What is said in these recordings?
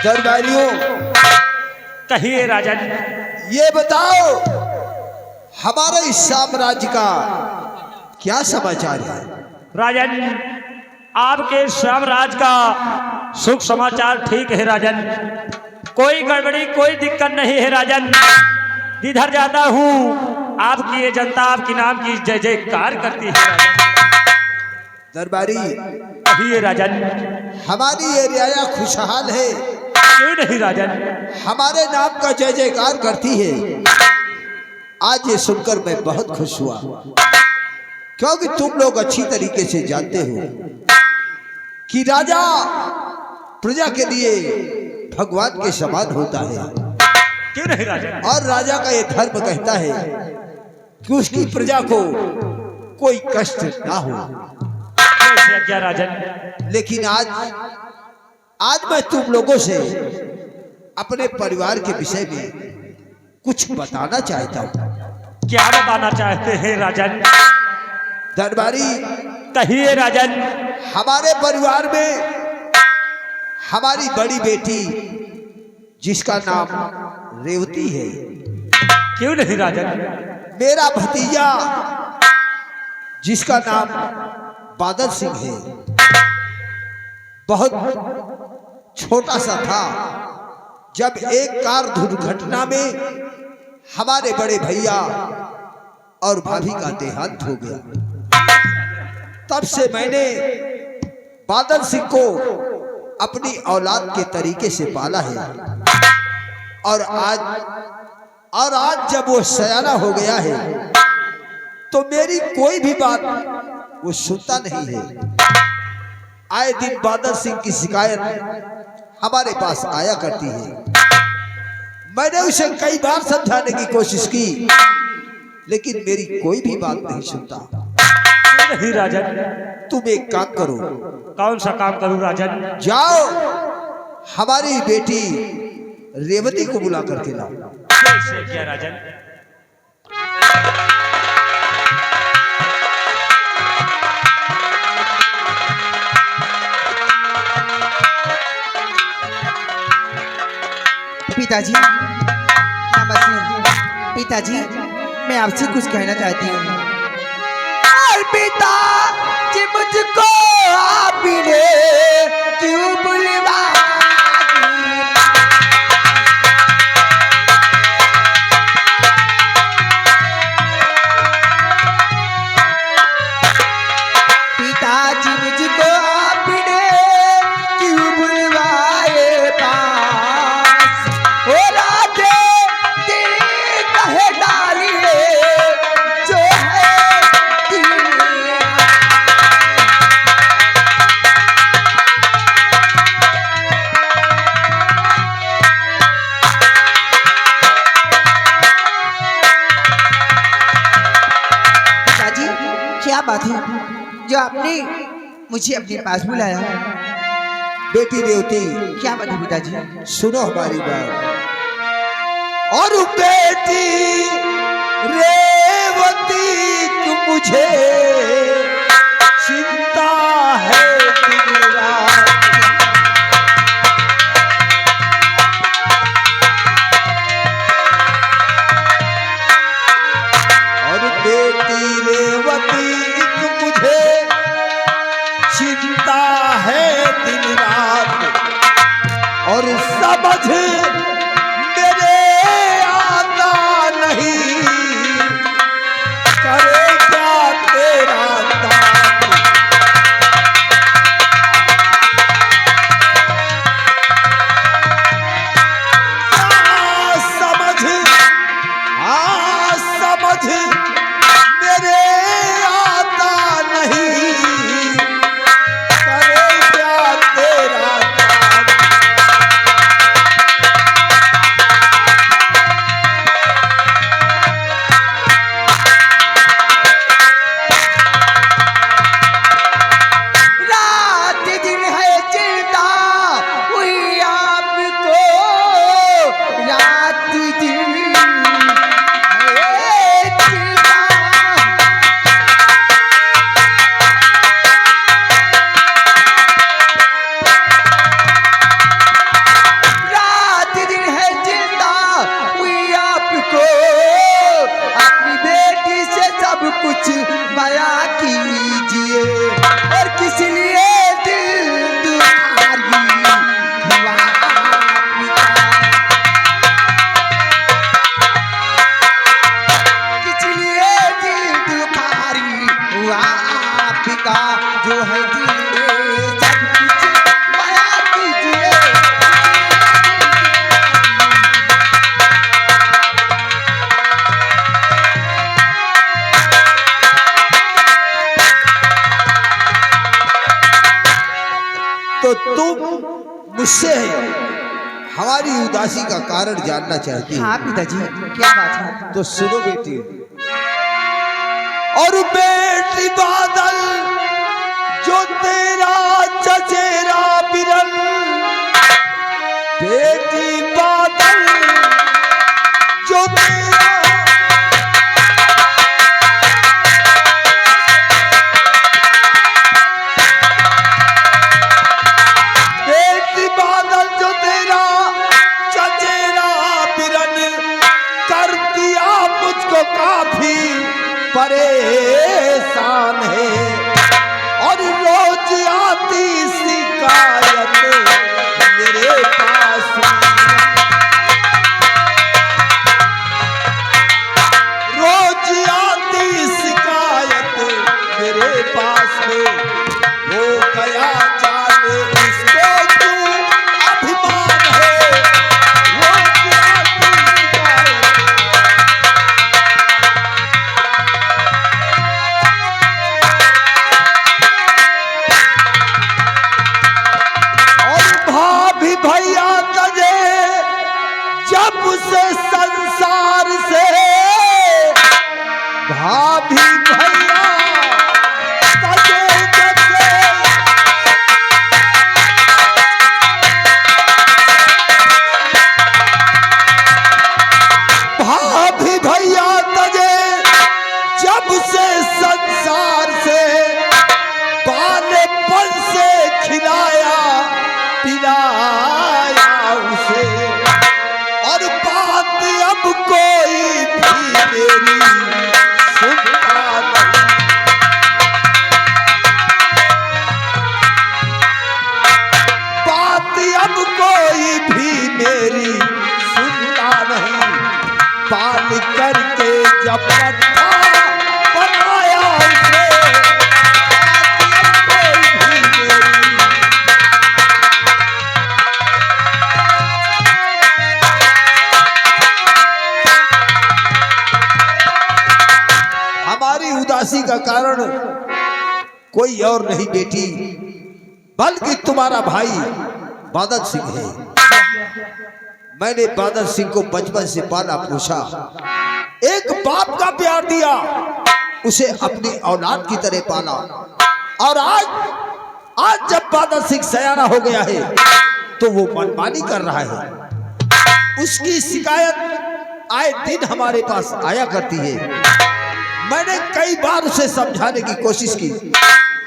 दरबारियों, कहिए राजन। ये बताओ हमारे इस साम्राज्य का क्या समाचार है? राजन, आपके साम्राज्य का सुख समाचार ठीक है राजन, कोई गड़बड़ी कोई दिक्कत नहीं है राजन। जिधर जाता हूँ आपकी ये जनता आपके नाम की जय जयकार करती है राजन। दरबारी, कहिए राजन। हमारी ये रियाया खुशहाल है, क्यों नहीं राजन? हमारे नाम का जय जयकार करती है। आज ये सुनकर मैं बहुत खुश हुआ, क्योंकि तुम लोग अच्छी तरीके से जानते हो कि राजा प्रजा के लिए भगवान के समान होता है। क्यों नहीं राजन? और राजा का ये धर्म कहता है कि उसकी प्रजा को कोई कष्ट ना हो। क्या राजन? लेकिन आज मैं तुम लोगों से अपने परिवार के विषय में कुछ बताना चाहता हूँ। क्या बताना चाहते हैं राजन? दरबारी, कहिए राजन। हमारे परिवार में हमारी बड़ी बेटी जिसका नाम रेवती है। क्यों नहीं राजन? मेरा भतीजा जिसका नाम बादल सिंह है, बहुत छोटा सा था जब एक कार दुर्घटना में हमारे बड़े भैया और भाभी का देहांत हो गया। तब से मैंने बादल सिंह को अपनी औलाद के तरीके से पाला है। और आज जब वो सयाना हो गया है तो मेरी कोई भी बात वो सुनता नहीं है। आए दिन बादल सिंह की शिकायत हमारे पास आया करती है। मैंने उसे कई बार समझाने की कोशिश की, लेकिन मेरी कोई भी बात नहीं सुनता। नहीं राजन। तुम एक काम करो। कौन सा काम करूं राजन? जाओ हमारी बेटी रेवती को बुला करके लाओ। कैसे क्या राजन? पिताजी, नमस्ते। पिताजी, मैं आपसे कुछ कहना चाहती हूँ। पिता जी, मुझको आपने क्यों बुलवाया? पिताजी, मुझको आपने क्यों बुलवाए पास? ओ राधे तेरे कहे डालिए जो है दिल। पिताजी, क्या बात है जो आपने मुझे अपने पास बुलाया? बेटी रेवती, क्या बात है पिताजी? सुनो हमारी बात। और बेटी रेवती की मुझे चिंता है दिन रात। और बेटी रेवती की मुझे चिंता है दिन रात। और समझ मेरे आता नहीं, करे क्या तेरा उदासी का कारण जानना चाहती हाँ है पिताजी, क्या बात है? तो सुनो बेटी। और बेटी बादल जो तेरा चचेरा बिरल, बेटी बादल जो तेरा बेटी बादल जो तेरा चचेरा बिरल कर दिया मुझको काफी परेशान है। और रोज आती शिकायत मेरे पास, रोज आती शिकायत मेरे पास में, हो गया जाने उसको क्यों अभिमान है। रोज आती शिकायत और भाभी भैया तजे जब से संसार से, भाभी भैया तजे जब से, भाभी भैया तजे जब से संसार से, बालेपन से खिलाया पिलाया उसे। और बात अब कोई भी मेरी सुनता नहीं, बात अब कोई भी मेरी सुनता नहीं। पाल करके जब रखा बनाया उसे, बात अब कोई भी मेरी हमारी उदासी का कारण कोई और नहीं बेटी, बल्कि तुम्हारा भाई बादल सिंह है। मैंने बादल सिंह को बचपन से पाला पोसा, एक बाप का प्यार दिया, उसे अपनी औलाद की तरह पाला। और आज जब बादल सिंह सयाना हो गया है तो वो मनमानी कर रहा है। उसकी शिकायत आए दिन हमारे पास आया करती है। मैंने कई बार उसे समझाने की कोशिश की,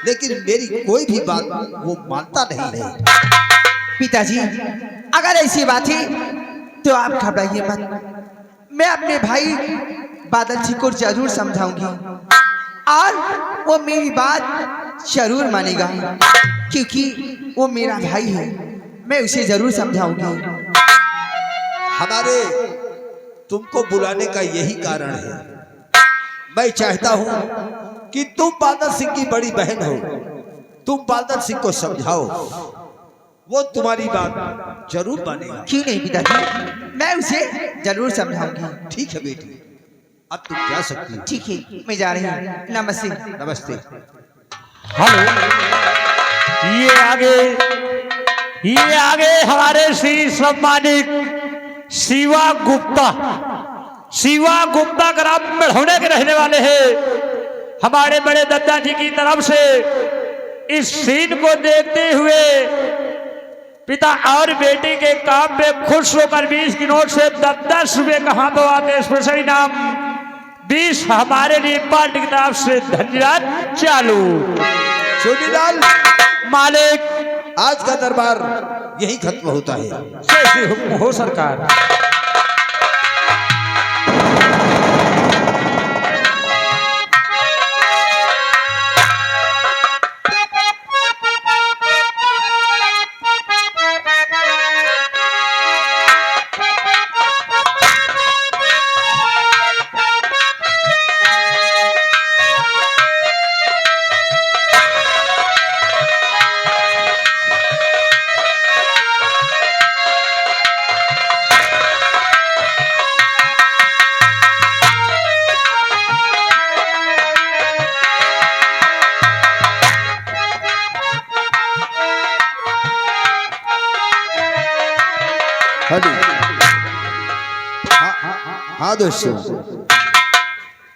लेकिन मेरी कोई भी बात वो मानता नहीं है। पिताजी, अगर ऐसी बात है तो आप घबराइए मत। मैं अपने भाई बादल सिंह को जरूर समझाऊंगी और वो मेरी बात जरूर मानेगा, क्योंकि वो मेरा भाई है। मैं उसे जरूर समझाऊंगी। हमारे तुमको बुलाने का यही कारण है। मैं चाहता हूं कि तुम बादल सिंह की बड़ी बहन हो, तुम बादल सिंह को समझाओ, वो तुम्हारी बात जरूर मानेगा। क्यों नहीं पिताजी, मैं उसे जरूर समझाऊंगी। ठीक है बेटी, अब तुम जा सकती हो। ठीक है, मैं जा रही हूँ। नमस्ते। नमस्ते। हेलो, ये आगे हमारे श्री सम्मानित शिवा गुप्ता, शिवा गुप्ता ग्राम बढ़ौने के रहने वाले हैं। हमारे बड़े दद्दा जी की तरफ से इस सीन को देखते हुए पिता और बेटी के काम पे खुश होकर 20 की नोट से 10-10 रुपए का हाथों आते स्पेशल इनाम 20 हमारे लिए पार्टी की तरफ से धन्यवाद चालू। चोटीलाल मालिक, आज का दरबार यही खत्म होता है। जैसे हुक्म हो सरकार। हाँ दोस्तों,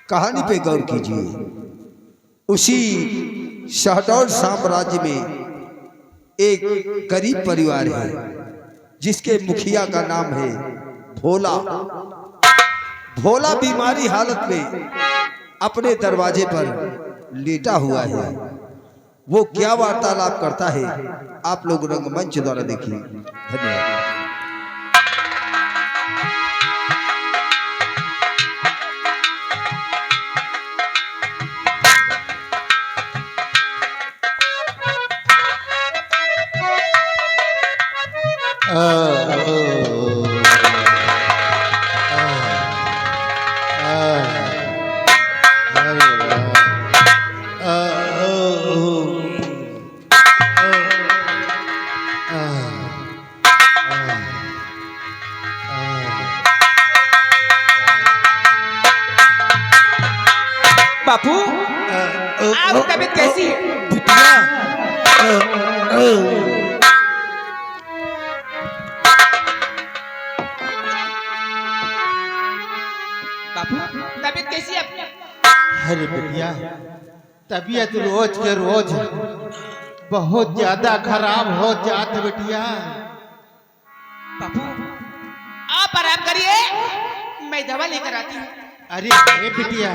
कहानी पे गौर कीजिए। उसी शहडोल साम्राज्य में एक गरीब परिवार है जिसके मुखिया का नाम है भोला। भोला बीमारी हालत में अपने दरवाजे पर लेटा हुआ है। वो क्या वार्तालाप करता है आप लोग रंगमंच द्वारा देखिए। धन्यवाद। बापू आप तबीयत कैसी है? बापू तबीयत कैसी है अपनी? अरे बिटिया, तबीयत रोज के रोज बहुत ज्यादा खराब हो जात बिटिया। बापू आप आराम करिए, मैं दवा लेकर आती हूँ। अरे बिटिया,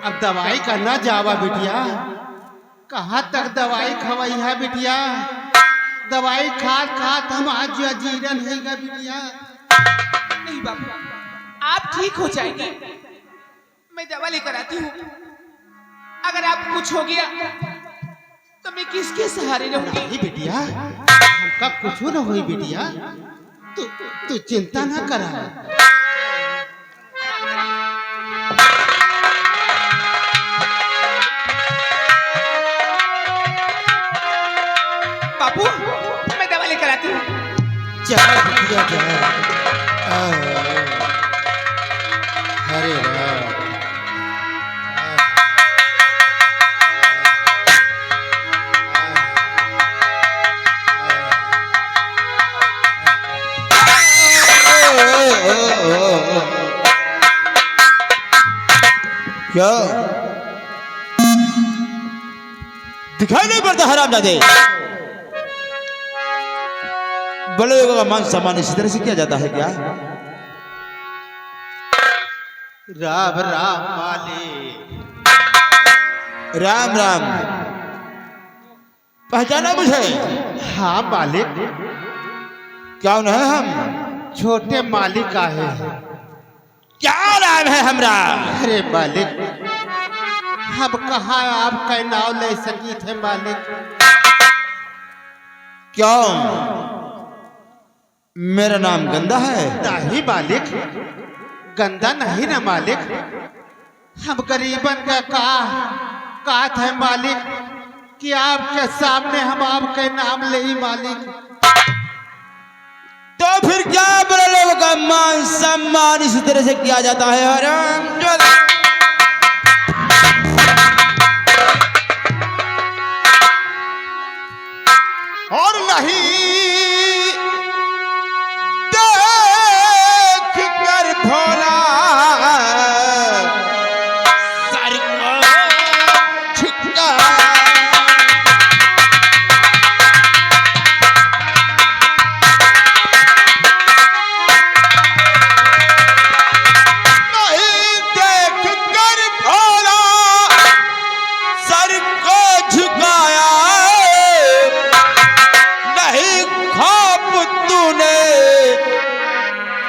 अब दवाई का ना जावा बिटिया। कहाँ तक दवाई खवाई है बिटिया? दवाई खात खात हम आज जीरन है बिटिया। नहीं बापू, आप ठीक हो जाएंगे, मैं दवा लेकर आती हूँ। अगर आपको कुछ हो गया तो मैं किसके सहारे रहूंगी? नहीं बिटिया, हमका कुछ न हुई बिटिया, तू चिंता ना करा। बापू मैं दवा लेकर आती हूँ। चल बिटिया जा। हरे राम। क्या दिखाई नहीं पड़ता हरामजादे? बड़े लोगों का मान सम्मान इसी तरह से किया जाता है क्या? राम राम मालिक। राम राम, पहचाना मुझे? हाँ मालिक, क्या है हम? छोटे मालिक आए हैं। क्या नाम है हमरा? अरे मालिक, हम कहाँ आपका नाम ले सकी थे मालिक? क्यों, मेरा नाम गंदा है? नहीं मालिक, गंदा नहीं ना मालिक। हम गरीबन का थे मालिक कि आपके सामने हम आपके नाम ले ही मालिक। तो फिर क्या बड़े लोगों का मान सम्मान इसी तरह से किया जाता है हरामजादा? और नहीं देख कर भोला सर को झुका, नहीं देख कर भोला सर को झुकाया, नहीं ख्वाब तूने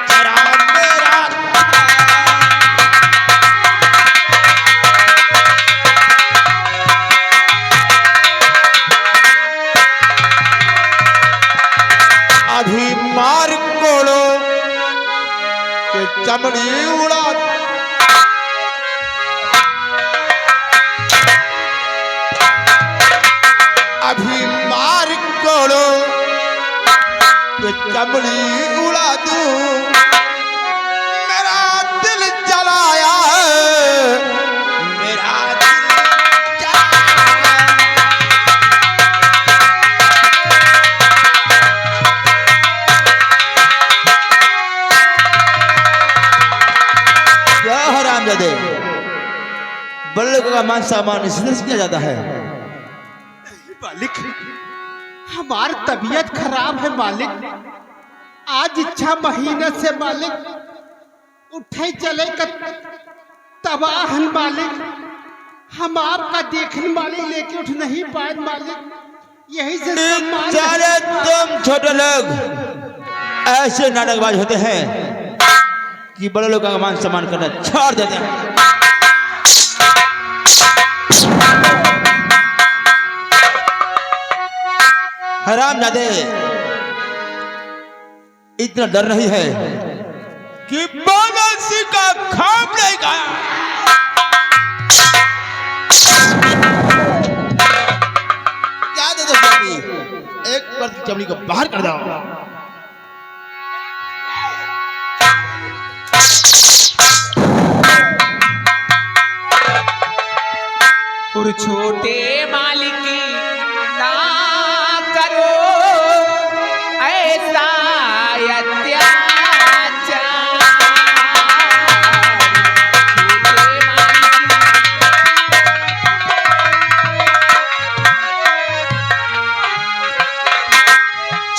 जरा मेरा। अभी मार कोड़ो के चमड़ी उड़ा, अभी मार कोड़ो के चमड़ी उड़ा दूं, मेरा दिल जलाया, मेरा दिल जलाया। हरामजादे, बड़े लोगों का मान सम्मान इसी तरह से किया जाता है। मालिक, हमारी तबीयत खराब है मालिक। आज इच्छा महीने से मालिक उठे चले का तबाह है मालिक। हम आपका देखने मालिक लेके उठ नहीं पाए मालिक। यही से सम्मान साले तुम छोटे लोग ऐसे नाटकबाज होते हैं कि बड़े लोगों का मान सम्मान करना छोड़ देते हैं। हरामजादे, इतना डर नहीं है कि बालासी का खाम नहीं खाया। क्या दे दो चमड़ी, एक बार चमड़ी को बाहर कर दो। और छोटे मालिक ना करो ऐसा अत्याचार।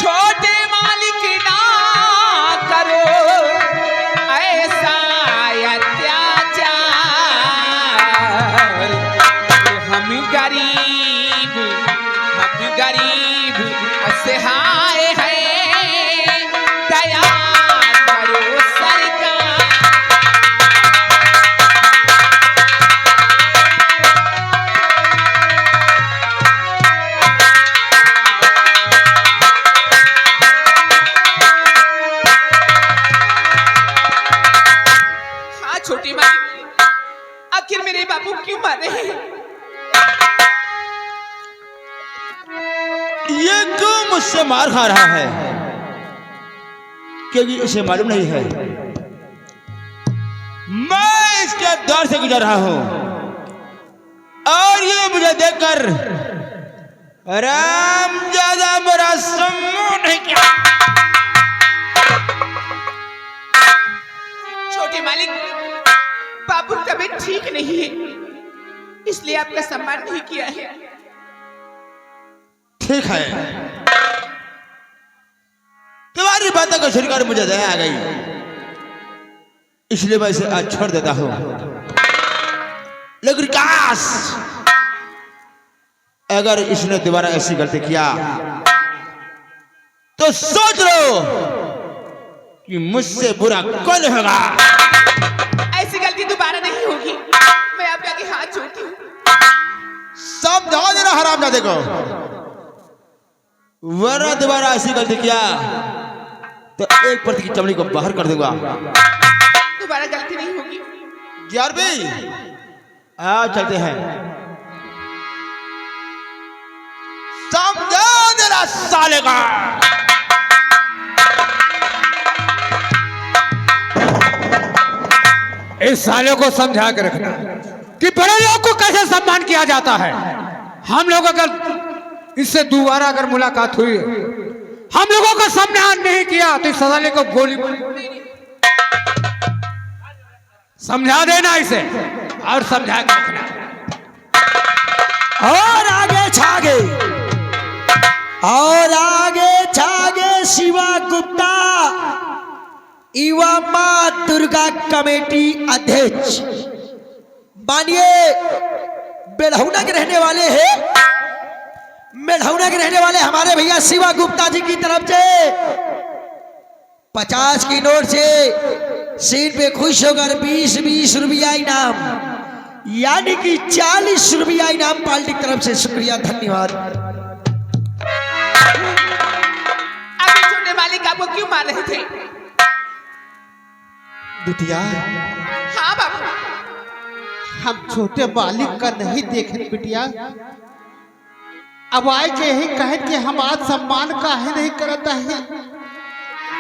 छोटे मालिक ना करो ऐसा अत्याचार। हम गरीब असहाय हैं, दया करो सरकार। हाँ छोटी माँ, आखिर मेरे बाबू क्यों मारे हैं? ये क्यों मुझसे मार खा रहा है? क्योंकि इसे मालूम नहीं है मैं इसके दौर से गुजर रहा हूं और ये मुझे देखकर हरामजादा मेरा सम्मान नहीं किया। छोटे मालिक, बाबू तबीयत ठीक नहीं है, इसलिए आपका सम्मान नहीं किया है। ठीक है, तुम्हारी बातों को सुनकर मुझे दया आ गई, इसलिए मैं इसे आज छोड़ देता हूं। लेकिन काश अगर इसने दोबारा ऐसी गलती किया तो सोच लो कि मुझसे बुरा कौन होगा। ऐसी गलती दोबारा नहीं होगी, मैं आपके आगे हाथ जोड़ती हूँ। समझा देना हरामजादे को, वरना दोबारा ऐसी गलती किया तो एक प्रति की चमड़ी को बाहर कर दूंगा। दोबारा गलती नहीं होगी। 11वीं आज चलते हैं। समझा देना साले का। इस साले को समझा के रखना कि बड़े लोग को कैसे सम्मान किया जाता है। हम लोग अगर इससे दोबारा अगर मुलाकात हुई, हम लोगों का सम्मान नहीं किया तो इस साले को गोली समझा देना इसे और समझा के रखना। और आगे छागे शिवा गुप्ता, युवा मां दुर्गा कमेटी अध्यक्ष। मानिए बेलहौना के रहने वाले हैं, मेढौना के रहने वाले हमारे भैया शिवा गुप्ता जी की तरफ से 50 की नोट से सीट पे खुश होकर 20-20 रुपया इनाम, यानी कि 40 रुपया इनाम पार्टी की तरफ से। शुक्रिया, धन्यवाद। अभी छोटे मालिक आपको क्यों मार रहे थे? बिटिया, हाँ बाबू, हम छोटे मालिक का नहीं देखे बिटिया। अब आए के यही कहे कि हम आज सम्मान काहे नहीं करता है।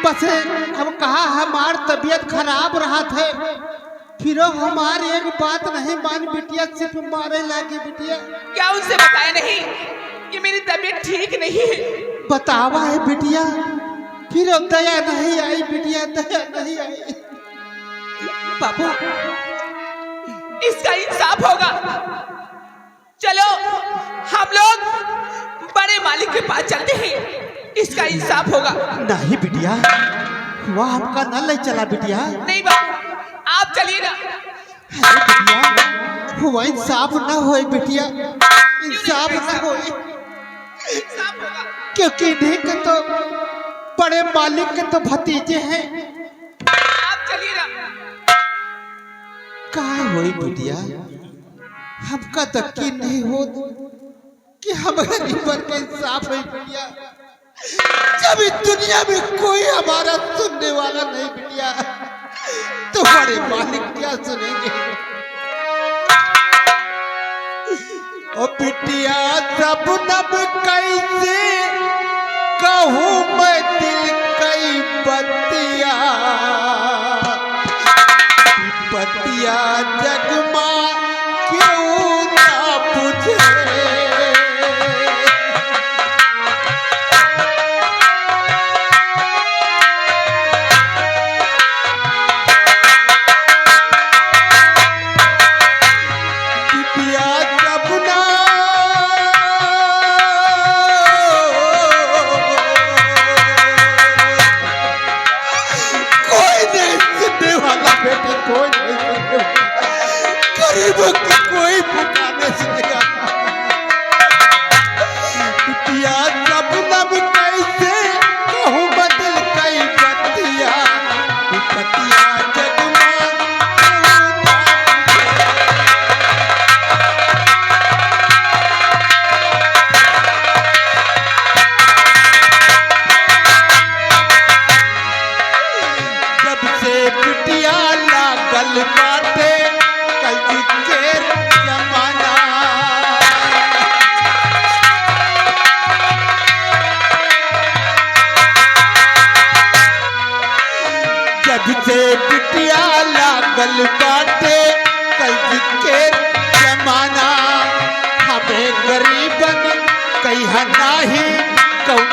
बस हम कहा हमार तबीयत खराब रहा था, फिर हमारी एक बात नहीं मान बिटिया, सिर्फ मारे लगी बिटिया। क्या उनसे बताया नहीं कि मेरी तबीयत ठीक नहीं है? बतावा है बिटिया, फिर दया नहीं आई बिटिया, दया नहीं आई। बाबू, इसका इंसाफ होगा। चलो हम लोग बड़े मालिक के पास चलते हैं, इसका इंसाफ होगा। नहीं बिटिया, वह आपका न ले चला बिटिया। नहीं बाबू, आप चलिए ना। अरे बिटिया, हुआ इंसाफ न होए बिटिया, इंसाफ न होए, इंसाफ होगा। क्योंकि इन्हीं के तो बड़े मालिक के तो भतीजे हैं। आप चलिए ना। कहा होई बिटिया, हमका यकीन नहीं हो कि हम गरीबन के इंसाफ है बिटिया। जब इस दुनिया में कोई हमारा सुनने वाला नहीं बिटिया, तो बड़े मालिक क्या सुनेंगे। ओ बिटिया सब नब कैसे कहूँ मैं दिल कई बतिया, पतिया जगमा क्यों ना बुझे। बिटिया जब ना कोई नहीं सुनने वाला बेटे, कोई नहीं सुनने वाला, गरीबों की कोई पुकारने सुनेगा। बिटिया जब नब कैसे कहूँ बदल कई बतिया, विपतिया जगमा क्यों ना जब से बिटिया लागल बाटे कल के जमाना। जब से बिटिया लागल बाटे कल के जमाना, हमें गरीबन कहीं नाही कौन